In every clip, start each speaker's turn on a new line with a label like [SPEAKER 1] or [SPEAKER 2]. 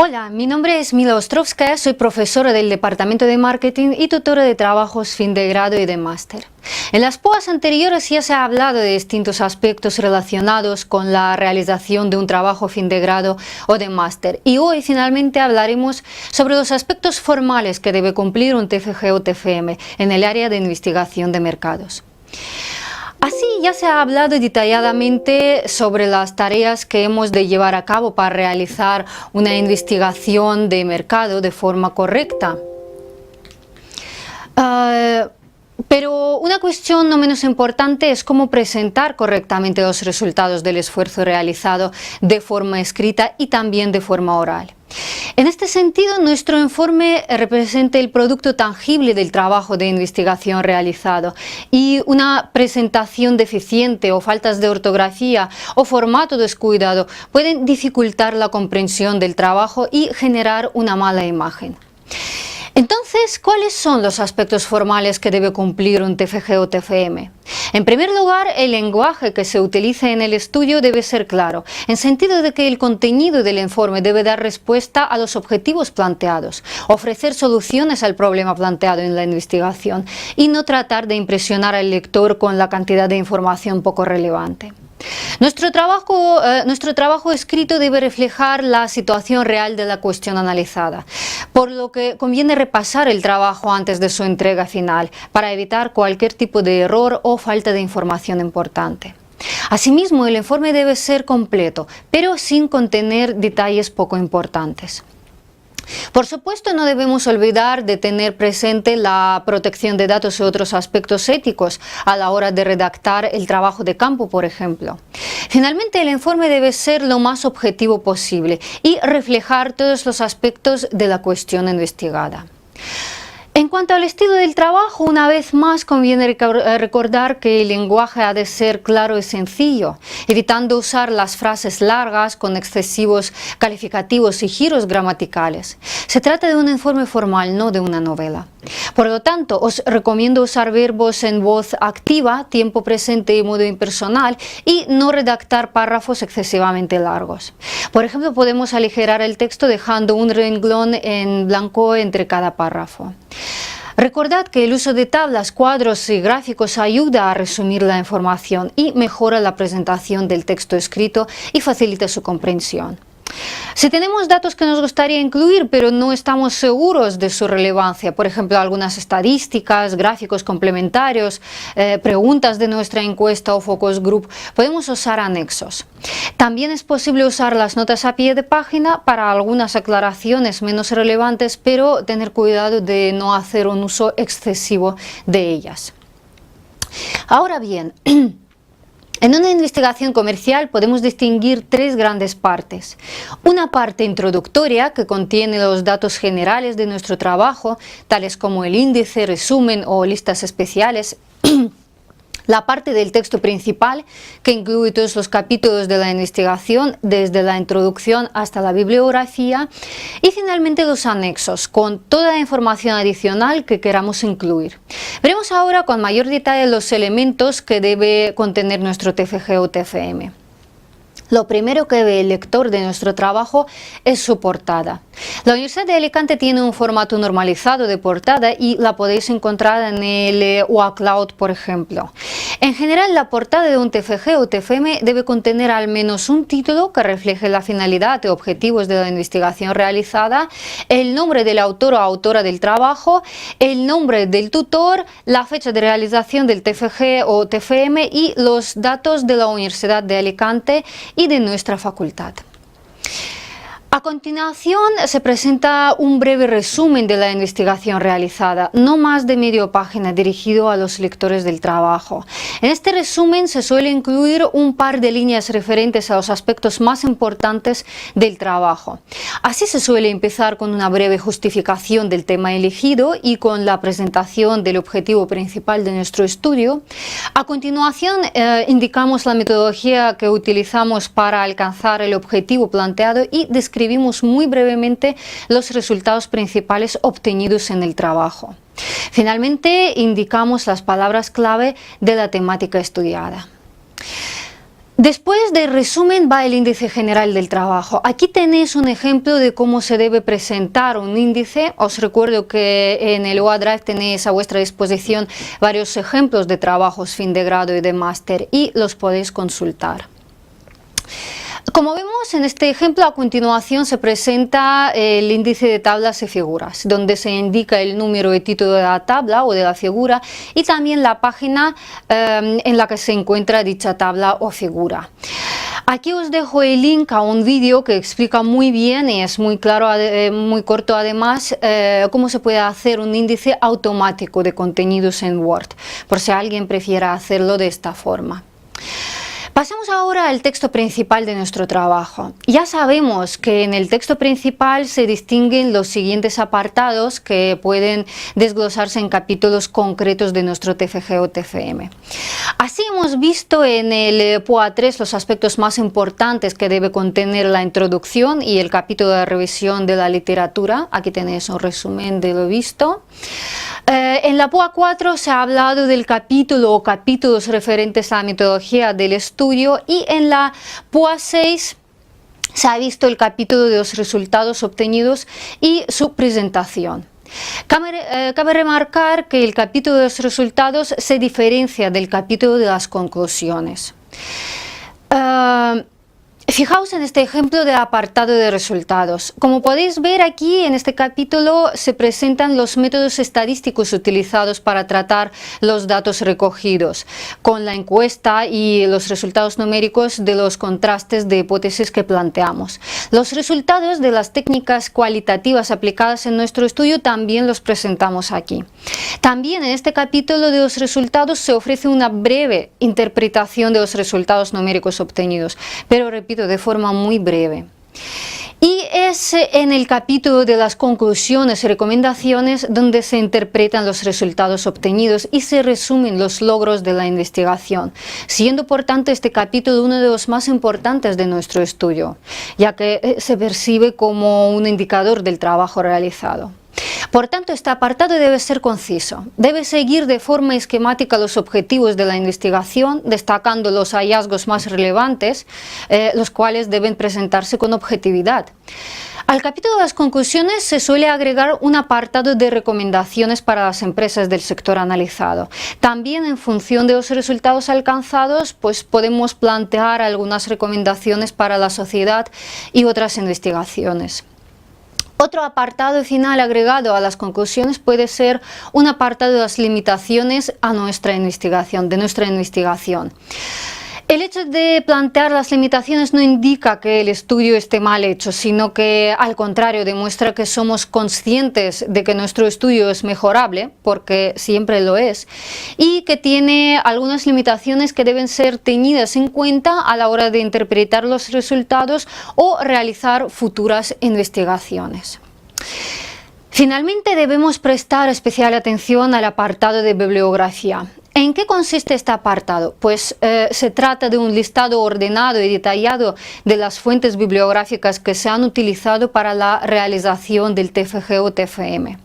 [SPEAKER 1] Hola, mi nombre es Mila Ostrovskaya, soy profesora del Departamento de Marketing y tutora de trabajos fin de grado y de máster. En las POAs anteriores ya se ha hablado de distintos aspectos relacionados con la realización de un trabajo fin de grado o de máster, y hoy finalmente hablaremos sobre los aspectos formales que debe cumplir un TFG o TFM en el área de investigación de mercados. Así ya se ha hablado detalladamente sobre las tareas que hemos de llevar a cabo para realizar una investigación de mercado de forma correcta. Pero una cuestión no menos importante es cómo presentar correctamente los resultados del esfuerzo realizado de forma escrita y también de forma oral. En este sentido, nuestro informe representa el producto tangible del trabajo de investigación realizado, y una presentación deficiente o faltas de ortografía o formato descuidado pueden dificultar la comprensión del trabajo y generar una mala imagen. Entonces, ¿cuáles son los aspectos formales que debe cumplir un TFG o TFM? En primer lugar, el lenguaje que se utiliza en el estudio debe ser claro, en sentido de que el contenido del informe debe dar respuesta a los objetivos planteados, ofrecer soluciones al problema planteado en la investigación y no tratar de impresionar al lector con la cantidad de información poco relevante. Nuestro trabajo escrito debe reflejar la situación real de la cuestión analizada, por lo que conviene repasar el trabajo antes de su entrega final para evitar cualquier tipo de error o falta de información importante. Asimismo, el informe debe ser completo, pero sin contener detalles poco importantes. Por supuesto, no debemos olvidar de tener presente la protección de datos y otros aspectos éticos a la hora de redactar el trabajo de campo, por ejemplo. Finalmente, el informe debe ser lo más objetivo posible y reflejar todos los aspectos de la cuestión investigada. En cuanto al estilo del trabajo, una vez más conviene recordar que el lenguaje ha de ser claro y sencillo, evitando usar las frases largas con excesivos calificativos y giros gramaticales. Se trata de un informe formal, no de una novela. Por lo tanto, os recomiendo usar verbos en voz activa, tiempo presente y modo impersonal, y no redactar párrafos excesivamente largos. Por ejemplo, podemos aligerar el texto dejando un renglón en blanco entre cada párrafo. Recordad que el uso de tablas, cuadros y gráficos ayuda a resumir la información y mejora la presentación del texto escrito y facilita su comprensión. Si tenemos datos que nos gustaría incluir, pero no estamos seguros de su relevancia, por ejemplo, algunas estadísticas, gráficos complementarios, preguntas de nuestra encuesta o focus group, podemos usar anexos. También es posible usar las notas a pie de página para algunas aclaraciones menos relevantes, pero tener cuidado de no hacer un uso excesivo de ellas. Ahora bien, en una investigación comercial podemos distinguir tres grandes partes. Una parte introductoria que contiene los datos generales de nuestro trabajo, tales como el índice, resumen o listas especiales. La parte del texto principal, que incluye todos los capítulos de la investigación, desde la introducción hasta la bibliografía, y finalmente los anexos, con toda la información adicional que queramos incluir. Veremos ahora con mayor detalle los elementos que debe contener nuestro TFG o TFM. Lo primero que ve el lector de nuestro trabajo es su portada. La Universidad de Alicante tiene un formato normalizado de portada y la podéis encontrar en el OACloud, por ejemplo. En general, la portada de un TFG o TFM debe contener al menos un título que refleje la finalidad y objetivos de la investigación realizada, el nombre del autor o autora del trabajo, el nombre del tutor, la fecha de realización del TFG o TFM y los datos de la Universidad de Alicante y de nuestra facultad. A continuación se presenta un breve resumen de la investigación realizada, no más de media página, dirigido a los lectores del trabajo. En este resumen se suele incluir un par de líneas referentes a los aspectos más importantes del trabajo. Así se suele empezar con una breve justificación del tema elegido y con la presentación del objetivo principal de nuestro estudio. A continuación indicamos la metodología que utilizamos para alcanzar el objetivo planteado y describimos muy brevemente los resultados principales obtenidos en el trabajo. Finalmente, indicamos las palabras clave de la temática estudiada. Después del resumen va el índice general del trabajo. Aquí tenéis un ejemplo de cómo se debe presentar un índice. Os recuerdo que en el OneDrive tenéis a vuestra disposición varios ejemplos de trabajos fin de grado y de máster y los podéis consultar. Como vemos en este ejemplo, a continuación se presenta el índice de tablas y figuras, donde se indica el número de título de la tabla o de la figura y también la página en la que se encuentra dicha tabla o figura. Aquí os dejo el link a un vídeo que explica muy bien y es muy claro, muy corto además, cómo se puede hacer un índice automático de contenidos en Word, por si alguien prefiera hacerlo de esta forma. Pasemos ahora al texto principal de nuestro trabajo. Ya sabemos que en el texto principal se distinguen los siguientes apartados que pueden desglosarse en capítulos concretos de nuestro TFG o TFM. Así hemos visto en el POA 3 los aspectos más importantes que debe contener la introducción y el capítulo de revisión de la literatura. Aquí tenéis un resumen de lo visto. En la POA 4 se ha hablado del capítulo o capítulos referentes a la metodología del estudio y en la POA 6 se ha visto el capítulo de los resultados obtenidos y su presentación. Cabe remarcar que el capítulo de los resultados se diferencia del capítulo de las conclusiones. Fijaos en este ejemplo del apartado de resultados. Como podéis ver aquí en este capítulo se presentan los métodos estadísticos utilizados para tratar los datos recogidos con la encuesta y los resultados numéricos de los contrastes de hipótesis que planteamos. Los resultados de las técnicas cualitativas aplicadas en nuestro estudio también los presentamos aquí. También en este capítulo de los resultados se ofrece una breve interpretación de los resultados numéricos obtenidos, pero repito, de forma muy breve. Y es en el capítulo de las conclusiones y recomendaciones donde se interpretan los resultados obtenidos y se resumen los logros de la investigación, siendo por tanto este capítulo uno de los más importantes de nuestro estudio, ya que se percibe como un indicador del trabajo realizado. Por tanto, este apartado debe ser conciso, debe seguir de forma esquemática los objetivos de la investigación, destacando los hallazgos más relevantes, los cuales deben presentarse con objetividad. Al capítulo de las conclusiones se suele agregar un apartado de recomendaciones para las empresas del sector analizado. También en función de los resultados alcanzados, pues podemos plantear algunas recomendaciones para la sociedad y otras investigaciones. Otro apartado final agregado a las conclusiones puede ser un apartado de las limitaciones a nuestra investigación, El hecho de plantear las limitaciones no indica que el estudio esté mal hecho, sino que al contrario demuestra que somos conscientes de que nuestro estudio es mejorable, porque siempre lo es, y que tiene algunas limitaciones que deben ser tenidas en cuenta a la hora de interpretar los resultados o realizar futuras investigaciones. Finalmente debemos prestar especial atención al apartado de bibliografía. ¿En qué consiste este apartado? Pues se trata de un listado ordenado y detallado de las fuentes bibliográficas que se han utilizado para la realización del TFG o TFM.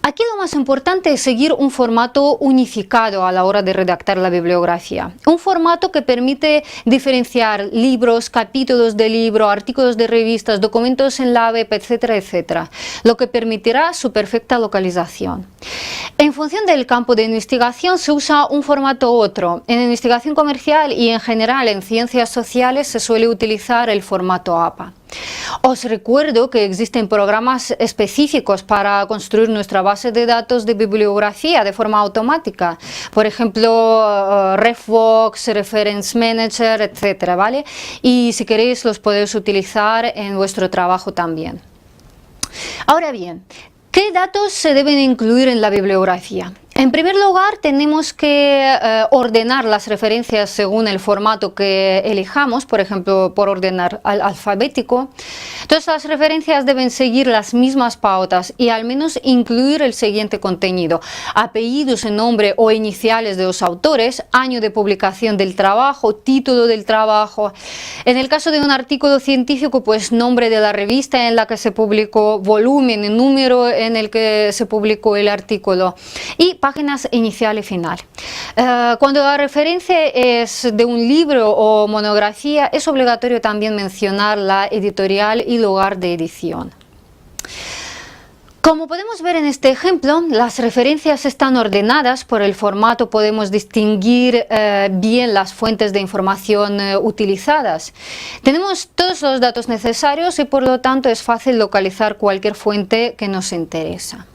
[SPEAKER 1] Aquí lo más importante es seguir un formato unificado a la hora de redactar la bibliografía. Un formato que permite diferenciar libros, capítulos de libro, artículos de revistas, documentos en la web, etcétera, etcétera, lo que permitirá su perfecta localización. En función del campo de investigación se usa un formato u otro. En investigación comercial y en general en ciencias sociales se suele utilizar el formato APA. Os recuerdo que existen programas específicos para construir nuestra base de datos de bibliografía de forma automática, por ejemplo RefWorks, Reference Manager, etcétera, ¿vale? Y si queréis los podéis utilizar en vuestro trabajo también. Ahora bien, ¿qué datos se deben incluir en la bibliografía? En primer lugar, tenemos que ordenar las referencias según el formato que elijamos, por ejemplo, por orden alfabético. Entonces, las referencias deben seguir las mismas pautas y al menos incluir el siguiente contenido: apellidos, nombre o iniciales de los autores, año de publicación del trabajo, título del trabajo. En el caso de un artículo científico, pues nombre de la revista en la que se publicó, volumen y número en el que se publicó el artículo y página páginas inicial y final. Cuando la referencia es de un libro o monografía, es obligatorio también mencionar la editorial y lugar de edición. Como podemos ver en este ejemplo, las referencias están ordenadas por el formato, podemos distinguir bien las fuentes de información utilizadas. Tenemos todos los datos necesarios y por lo tanto es fácil localizar cualquier fuente que nos interesa.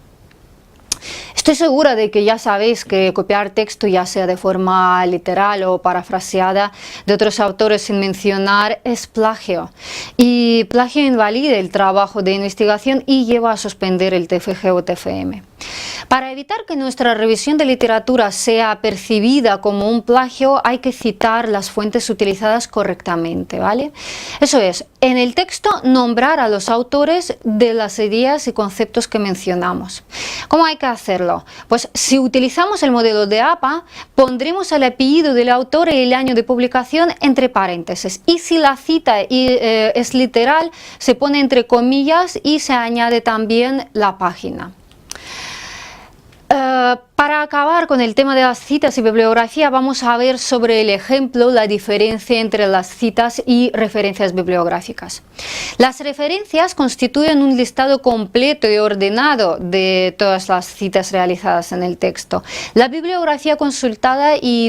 [SPEAKER 1] Estoy segura de que ya sabéis que copiar texto, ya sea de forma literal o parafraseada de otros autores sin mencionar, es plagio. Y plagio invalida el trabajo de investigación y lleva a suspender el TFG o TFM. Para evitar que nuestra revisión de literatura sea percibida como un plagio, hay que citar las fuentes utilizadas correctamente, ¿vale? Eso es, en el texto nombrar a los autores de las ideas y conceptos que mencionamos. ¿Cómo hay que hacerlo? Pues si utilizamos el modelo de APA, pondremos el apellido del autor y el año de publicación entre paréntesis. Y si la cita es literal, se pone entre comillas y se añade también la página. Para acabar con el tema de las citas y bibliografía, vamos a ver sobre el ejemplo la diferencia entre las citas y referencias bibliográficas. Las referencias constituyen un listado completo y ordenado de todas las citas realizadas en el texto. La bibliografía consultada y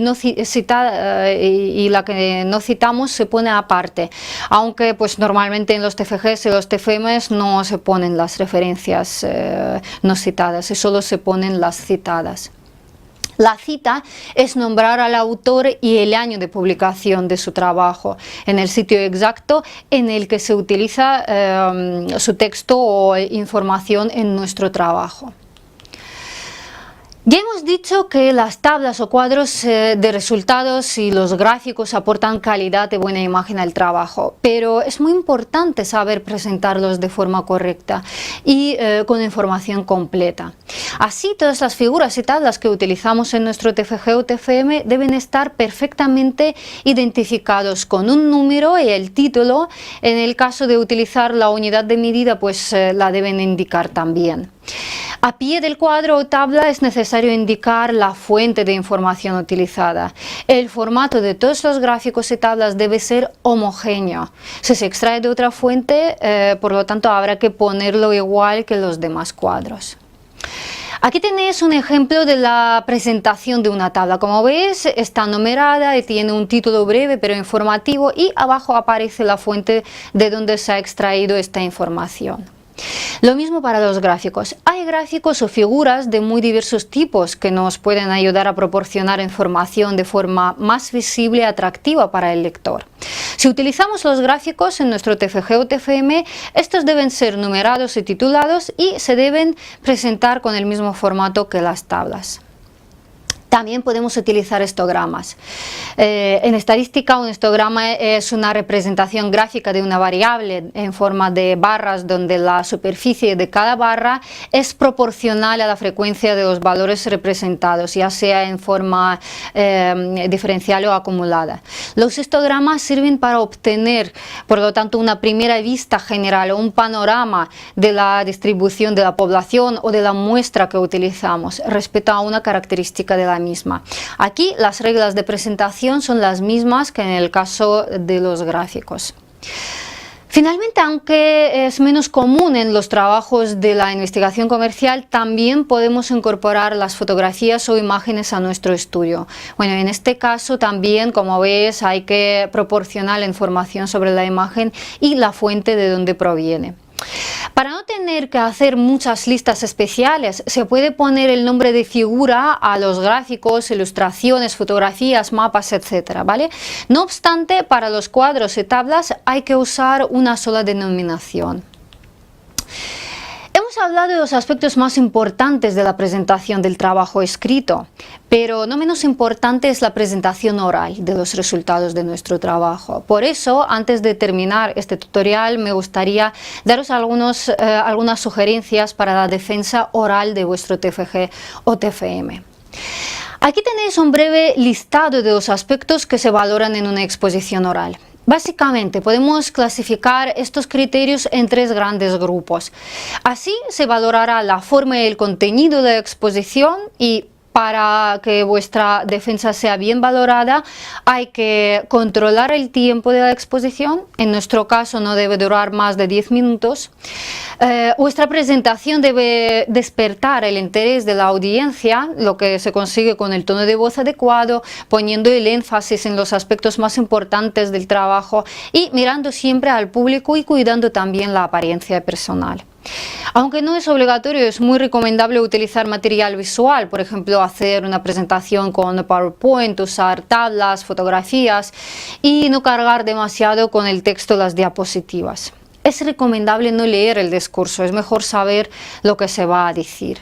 [SPEAKER 1] la que no citamos se pone aparte, aunque pues normalmente en los TFGs y los TFMs no se ponen las referencias no citadas y solo se ponen las citadas. La cita es nombrar al autor y el año de publicación de su trabajo en el sitio exacto en el que se utiliza su texto o información en nuestro trabajo. Ya hemos dicho que las tablas o cuadros de resultados y los gráficos aportan calidad y buena imagen al trabajo, pero es muy importante saber presentarlos de forma correcta y con información completa. Así, todas las figuras y tablas que utilizamos en nuestro TFG o TFM deben estar perfectamente identificados con un número y el título. En el caso de utilizar la unidad de medida, pues la deben indicar también. A pie del cuadro o tabla es necesario indicar la fuente de información utilizada. El formato de todos los gráficos y tablas debe ser homogéneo. Si se extrae de otra fuente, por lo tanto habrá que ponerlo igual que los demás cuadros. Aquí tenéis un ejemplo de la presentación de una tabla. Como veis, está numerada y tiene un título breve pero informativo y abajo aparece la fuente de donde se ha extraído esta información. Lo mismo para los gráficos. Hay gráficos o figuras de muy diversos tipos que nos pueden ayudar a proporcionar información de forma más visible y atractiva para el lector. Si utilizamos los gráficos en nuestro TFG o TFM, estos deben ser numerados y titulados y se deben presentar con el mismo formato que las tablas. También podemos utilizar histogramas. En estadística, un histograma es una representación gráfica de una variable en forma de barras donde la superficie de cada barra es proporcional a la frecuencia de los valores representados, ya sea en forma diferencial o acumulada. Los histogramas sirven para obtener, por lo tanto, una primera vista general o un panorama de la distribución de la población o de la muestra que utilizamos respecto a una característica de la misma. Aquí las reglas de presentación son las mismas que en el caso de los gráficos. Finalmente, aunque es menos común en los trabajos de la investigación comercial, también podemos incorporar las fotografías o imágenes a nuestro estudio. Bueno, en este caso también, como ves, hay que proporcionar la información sobre la imagen y la fuente de donde proviene. Para no tener que hacer muchas listas especiales, se puede poner el nombre de figura a los gráficos, ilustraciones, fotografías, mapas, etc., ¿vale? No obstante, para los cuadros y tablas hay que usar una sola denominación. Hemos hablado de los aspectos más importantes de la presentación del trabajo escrito, pero no menos importante es la presentación oral de los resultados de nuestro trabajo. Por eso, antes de terminar este tutorial, me gustaría daros algunas sugerencias para la defensa oral de vuestro TFG o TFM. Aquí tenéis un breve listado de los aspectos que se valoran en una exposición oral. Básicamente podemos clasificar estos criterios en tres grandes grupos. Así se valorará la forma y el contenido de la exposición y para que vuestra defensa sea bien valorada, hay que controlar el tiempo de la exposición. En nuestro caso no debe durar más de 10 minutos. Vuestra presentación debe despertar el interés de la audiencia, lo que se consigue con el tono de voz adecuado, poniendo el énfasis en los aspectos más importantes del trabajo y mirando siempre al público y cuidando también la apariencia personal. Aunque no es obligatorio, es muy recomendable utilizar material visual, por ejemplo, hacer una presentación con PowerPoint, usar tablas, fotografías y no cargar demasiado con el texto las diapositivas. Es recomendable no leer el discurso, es mejor saber lo que se va a decir.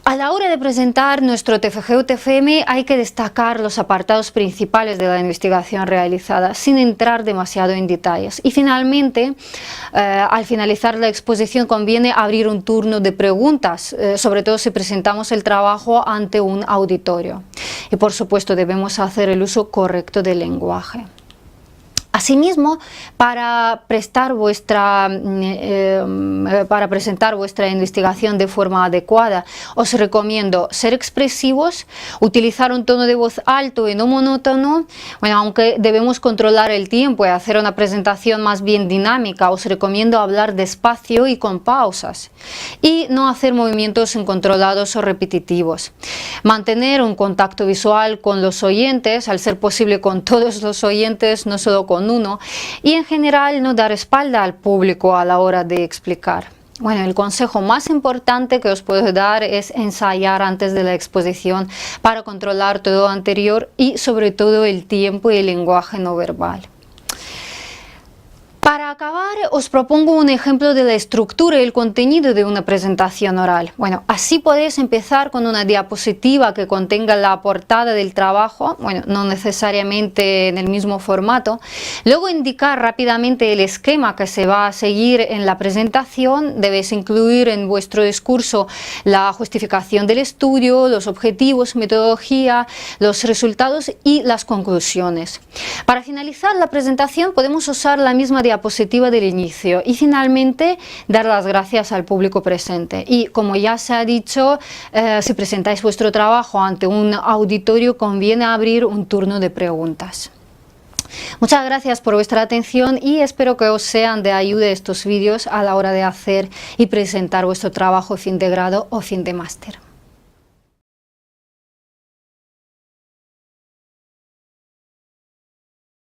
[SPEAKER 1] A la hora de presentar nuestro TFG o TFM hay que destacar los apartados principales de la investigación realizada sin entrar demasiado en detalles. Y finalmente, al finalizar la exposición conviene abrir un turno de preguntas, sobre todo si presentamos el trabajo ante un auditorio. Y por supuesto debemos hacer el uso correcto del lenguaje. Asimismo, para presentar vuestra investigación de forma adecuada, os recomiendo ser expresivos, utilizar un tono de voz alto y no monótono. Bueno, aunque debemos controlar el tiempo y hacer una presentación más bien dinámica, os recomiendo hablar despacio y con pausas y no hacer movimientos incontrolados o repetitivos. Mantener un contacto visual con los oyentes, al ser posible con todos los oyentes, no solo con uno, y en general no dar espalda al público a la hora de explicar. Bueno, el consejo más importante que os puedo dar es ensayar antes de la exposición para controlar todo lo anterior y sobre todo el tiempo y el lenguaje no verbal. Para acabar, os propongo un ejemplo de la estructura y el contenido de una presentación oral. Bueno, así podéis empezar con una diapositiva que contenga la portada del trabajo, bueno, no necesariamente en el mismo formato. Luego indicar rápidamente el esquema que se va a seguir en la presentación. Debéis incluir en vuestro discurso la justificación del estudio, los objetivos, metodología, los resultados y las conclusiones. Para finalizar la presentación podemos usar la misma diapositiva del inicio y finalmente dar las gracias al público presente. Y como ya se ha dicho, si presentáis vuestro trabajo ante un auditorio conviene abrir un turno de preguntas. Muchas gracias por vuestra atención y espero que os sean de ayuda estos vídeos a la hora de hacer y presentar vuestro trabajo fin de grado o fin de máster.